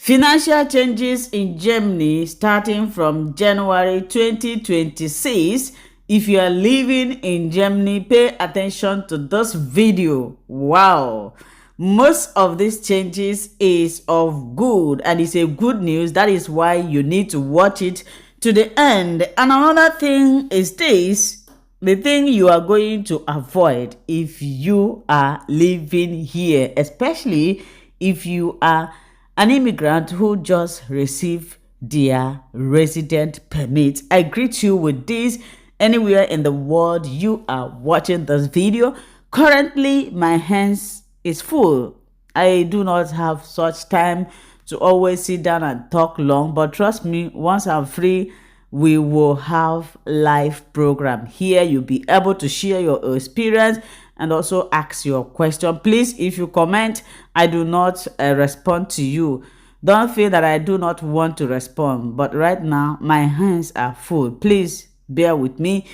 Financial changes in Germany starting from January 2026. If you are living in Germany, pay attention to this video. Wow. Most of these changes is of good and it's a good news. That is why you need to watch it to the end. And another thing is this, the thing you are going to avoid if you are living here, especially if you are an immigrant who just received their resident permit. I greet you with this anywhere in the world you are watching this video. Currently, my hands is full. I do not have such time to always sit down and talk long, but trust me, once I'm free, we will have live program here. You'll be able to share your experience and also ask your question. Please, if you comment, I do not respond to you. Don't feel that I do not want to respond, but right now my hands are full. Please bear with me.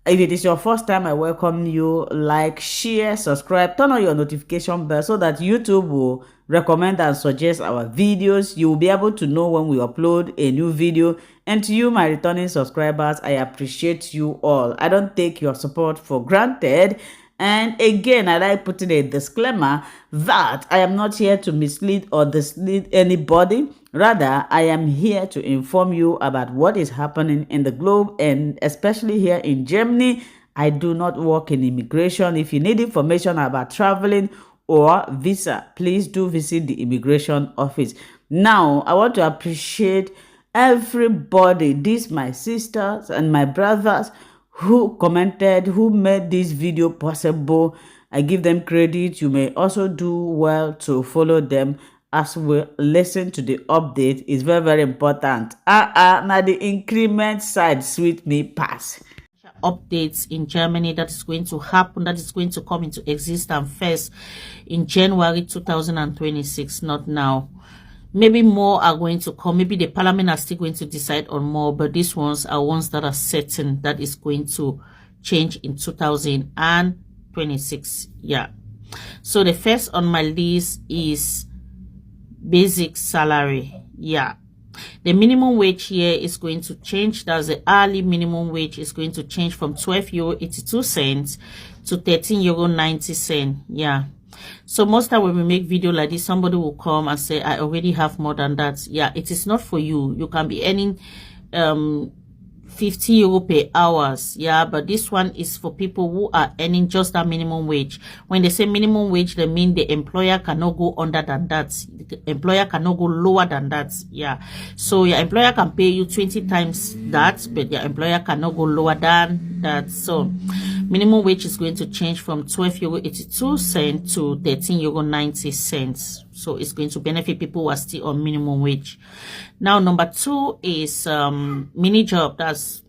If it is your first time, I welcome you. Like, share, subscribe, turn on your notification bell so that YouTube will recommend and suggest our videos. You will be able to know when we upload a new video. And to you, my returning subscribers, I appreciate you all. I don't take your support for granted. And again, I like putting a disclaimer that I am not here to mislead or mislead anybody. Rather, I am here to inform you about what is happening in the globe and especially here in Germany. I do not work in immigration. If you need information about traveling or visa, please do visit the immigration office. Now, I want to appreciate everybody, these my sisters and my brothers who commented, who made this video possible. I give them credit. You may also do well to follow them as we listen to the update. It's very, very important. Now the increment side sweet me pass. Updates in Germany that is going to happen, that is going to come into existence first in January 2026, not now. Maybe more are going to come. Maybe the parliament are still going to decide on more, but these ones are ones that are certain that is going to change in 2026. Yeah. So the first on my list is basic salary. Yeah. The minimum wage here is going to change. That's the hourly minimum wage is going to change from €12.82 to €13.90. Yeah. So most time when we make video like this, somebody will come and say, I already have more than that. Yeah, it is not for you. You can be earning €50 per hours. Yeah, but this one is for people who are earning just that minimum wage. When they say minimum wage, they mean the employer cannot go under than that. The employer cannot go lower than that. Yeah, so your employer can pay you 20 times that, but your employer cannot go lower than that. So minimum wage is going to change from €12.82 to €13.90. So it's going to benefit people who are still on minimum wage. Now, number two is mini job. That's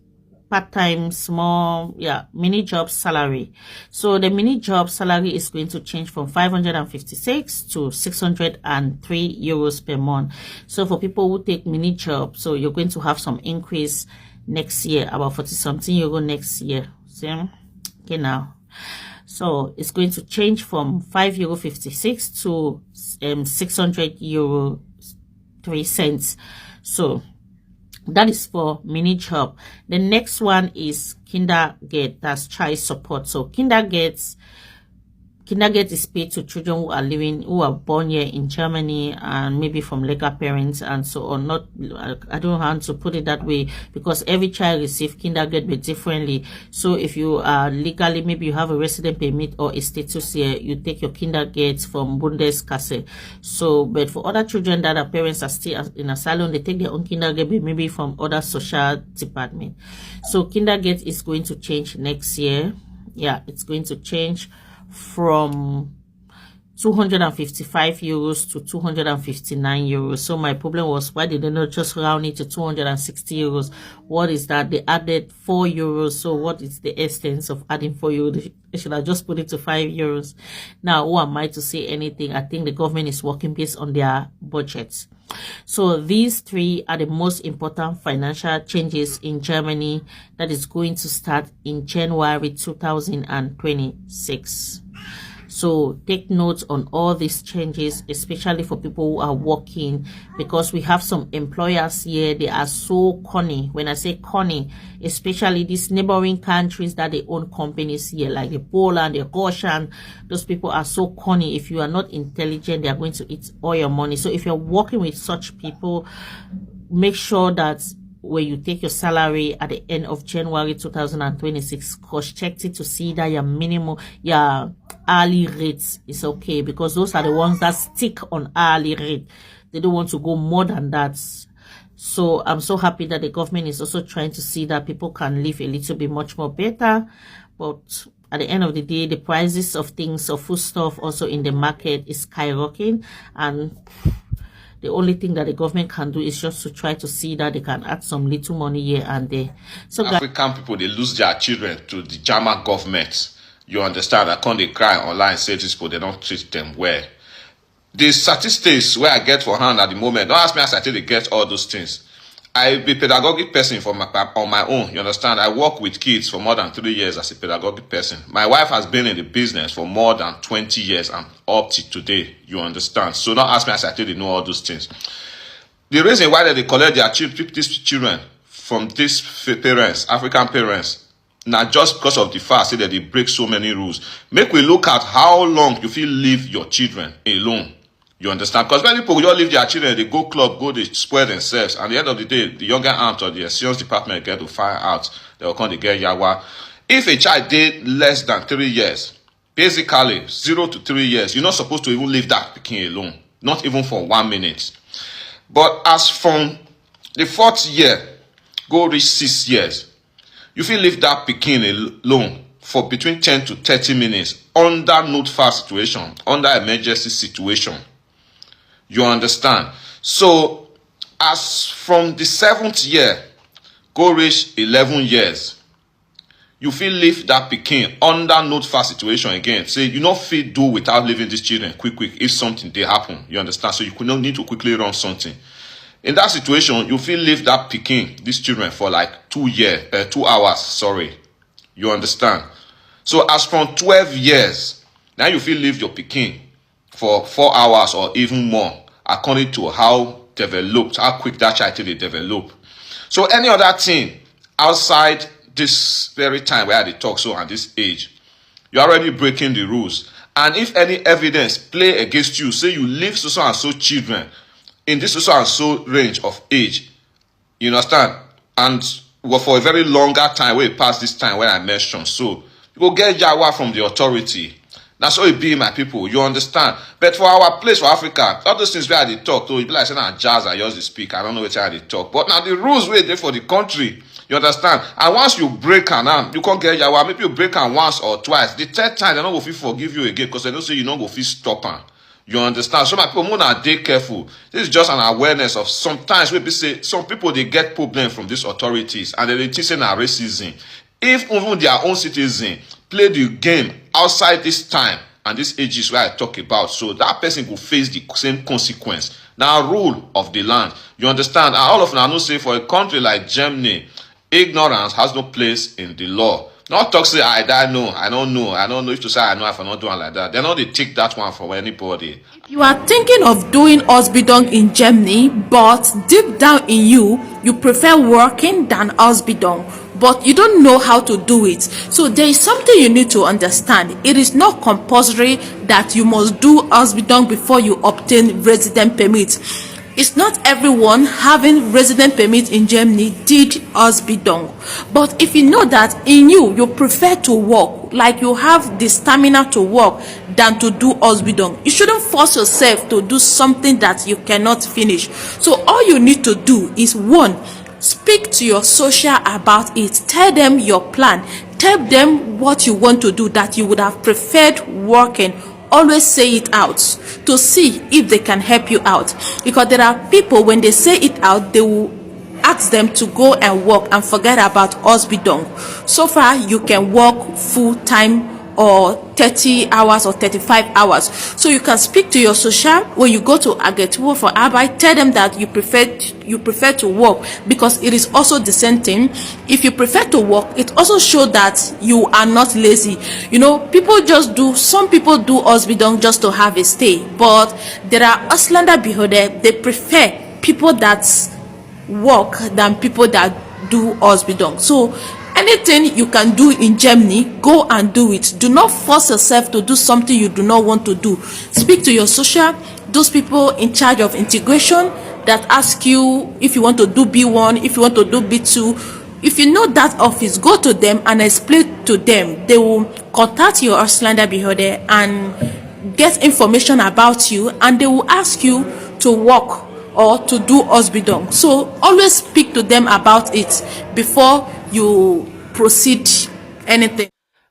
part-time, small, mini job salary. So the mini job salary is going to change from 556 to €603 per month. So for people who take mini job, so you're going to have some increase next year, about 40-something euro next year. See? Okay, now. So it's going to change from €5.56 to €600.03. So that is for mini job. The next one is kindergarten, that's child support. So kindergarten is paid to children who are born here in Germany and maybe from legal parents and so on. Not, I don't want to put it that way because every child receives kindergarten but differently. So if you are legally, maybe you have a resident permit or a status here, you take your kindergarten from Bundeskasse. So, but for other children that their parents are still in asylum, they take their own kindergarten maybe from other social department. So kindergarten is going to change next year. Yeah, it's going to change from €255 to €259. So my problem was, why did they not just round it to €260? What is that? They added €4. So what is the essence of adding €4? They should have just put it to €5. Now, who am I to say anything? I think the government is working based on their budgets. So these three are the most important financial changes in Germany that is going to start in January 2026. So take note on all these changes, especially for people who are working, because we have some employers here, they are so corny. When I say corny, especially these neighboring countries that they own companies here, like the Poland, the Russian, those people are so corny. If you are not intelligent, they are going to eat all your money. So if you're working with such people, make sure that when you take your salary at the end of January 2026, cross-check it to see that your hourly rates is okay, because those are the ones that stick on hourly rate. They don't want to go more than that. So I'm so happy that the government is also trying to see that people can live a little bit much more better. But at the end of the day, the prices of things, of foodstuff also in the market is skyrocketing, and the only thing that the government can do is just to try to see that they can add some little money here and there. So African people, they lose their children to the German government. You understand? I can't they cry online, say these people, they don't treat them well. The statistics where I get for hand at the moment, don't ask me as I tell they get all those things. I be pedagogic person on my own, you understand? I work with kids for more than 3 years as a pedagogic person. My wife has been in the business for more than 20 years and up to today, you understand? So don't ask me as I tell they know all those things. The reason why they collect these children from these parents, African parents, not just because of the fact that they break so many rules. Make we look at how long you feel leave your children alone. You understand? Because many people just leave their children, they go club, they spoil themselves. And at the end of the day, the younger arms or the science department get to find out. They will come to get yawa. If a child did less than 3 years, basically 0 to 3 years, you're not supposed to even leave that pikin alone. Not even for 1 minute. But as from the 4th year, go reach 6 years, you feel leave that pikin alone for between 10 to 30 minutes under not-fast situation, under emergency situation. You understand? So, as from the 7th year, go reach 11 years, you feel leave that pikin under not-fast situation again. Say, you not feel do without leaving these children quick, if something they happen. You understand? So, you could not need to quickly run something. In that situation, you feel leave that pikin, these children, for like 2 hours, sorry. You understand? So, as from 12 years, now you feel leave your pikin for 4 hours or even more, according to how quick that child they develop. So any other thing outside this very time where they talk so and this age, you're already breaking the rules. And if any evidence play against you, say you leave so and so children in this so and so range of age, you understand? And for a very longer time, where it past this time where I mentioned, so you go get Jawa from the authority. That's how it be, my people. You understand? But for our place, for Africa, all those things where they talk, so it be like saying jazz, I use the speak. I don't know which how they talk. But now the rules were there for the country. You understand? And once you break an arm, you can't get Yawa. Maybe you break an once or twice. The 3rd time, they're not going to forgive you again because they don't say you don't go feel stop am. You understand? So my people, more than they careful. This is just an awareness of sometimes we say some people they get problem from these authorities and they think say na racism. If even their own citizen play the game outside this time and these ages where I talk about, so that person will face the same consequence. Now, rule of the land. You understand? And all of them I know say for a country like Germany, ignorance has no place in the law. Not talk say I don't know. I don't know if to say I know if I'm not doing like that. They're not they take that one from anybody. You are thinking of doing Ausbildung in Germany, but deep down in you prefer working than Ausbildung, but you don't know how to do it. So there is something you need to understand. It is not compulsory that you must do Ausbildung before you obtain resident permit. It's not everyone having resident permit in Germany did Ausbildung. But if you know that in you prefer to work, like you have the stamina to work than to do Ausbildung, you shouldn't force yourself to do something that you cannot finish. So all you need to do is 1, speak to your social about it. Tell them your plan. Tell them what you want to do that you would have preferred working. Always say it out to see if they can help you out, because there are people when they say it out they will ask them to go and work and forget about Ausbildung. So far you can work full-time or 30 hours or 35 hours. So you can speak to your social when you go to Agentur for Arbeit, tell them that you prefer to work, because it is also the same thing. If you prefer to work, it also shows that you are not lazy. You know, some people do Ausbildung just to have a stay, but there are Ausländer Behörde, they prefer people that work than people that do Ausbildung. So anything you can do in Germany, go and do it. Do not force yourself to do something you do not want to do. Speak to your social, those people in charge of integration that ask you if you want to do B1, if you want to do B2. If you know that office, go to them and explain to them. They will contact your Ausländer Behörde and get information about you, and they will ask you to work or to do Ausbildung. So always speak to them about it before you proceed anything.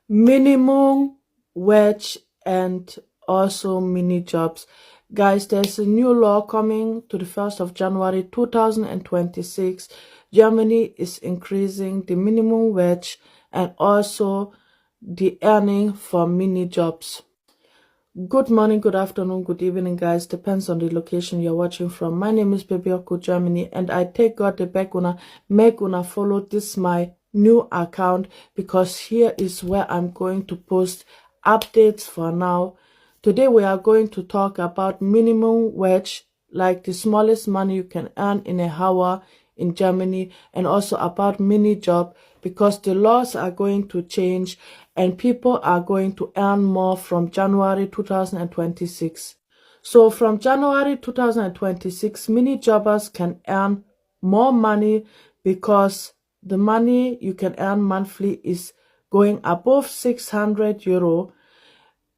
Minimum wage and also mini jobs. Guys, there's a new law coming to the 1st of January 2026. Germany is increasing the minimum wage and also the earning for mini jobs. Good morning, good afternoon, good evening, guys. Depends on the location you're watching from. My name is Baby Oko Germany, and I take God the back una make una follow this my new account, because here is where I'm going to post updates for now. Today we are going to talk about minimum wage, like the smallest money you can earn in a hour in Germany, and also about mini job, because the laws are going to change and people are going to earn more from January 2026. So from January 2026, mini jobbers can earn more money, because the money you can earn monthly is going above 600 euro,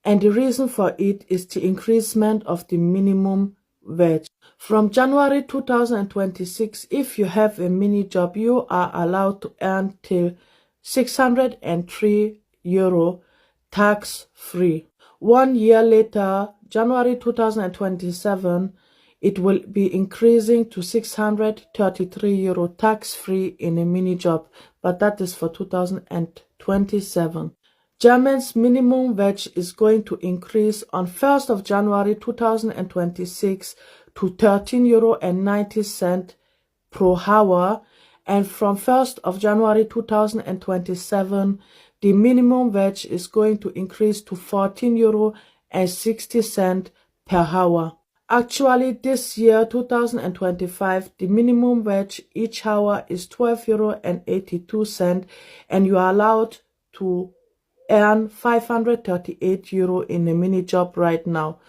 and the reason for it is the increasement of the minimum wage. From January 2026, if you have a mini job, you are allowed to earn till 603 euro tax-free. 1 year later, January 2027, it will be increasing to 633 euro tax-free in a mini job, but that is for 2027. Germany's minimum wage is going to increase on 1st of January 2026 to 13.90 euro per hour, and from 1st of January 2027, the minimum wage is going to increase to 14.60 euro per hour. Actually, this year, 2025, the minimum wage each hour is 12.82 euro, and you are allowed to earn 538 euro in a mini job right now.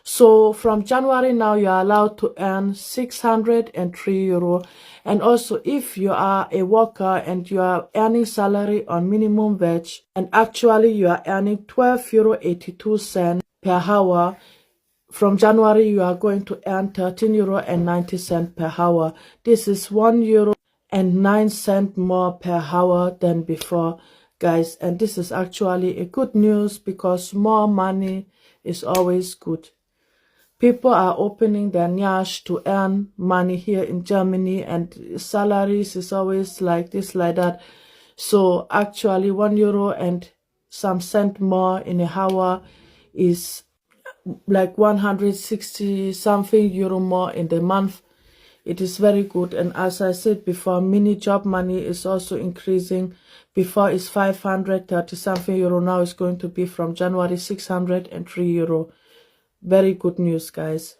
So from January now, you are allowed to earn 603 euro. And also, if you are a worker and you are earning salary on minimum wage, and actually you are earning 12.82 euro per hour, from January you are going to earn 13.90 euro per hour. This is 1.09 euro more per hour than before, guys. And this is actually a good news, because more money is always good. People are opening their nyash to earn money here in Germany, and salaries is always like this, like that. So actually 1 euro and some cent more in a hour is like 160 something euro more in the month. It is very good. And as I said before, mini job money is also increasing. Before it's 530 something euro, now it's going to be from January 603 euro. Very good news, guys.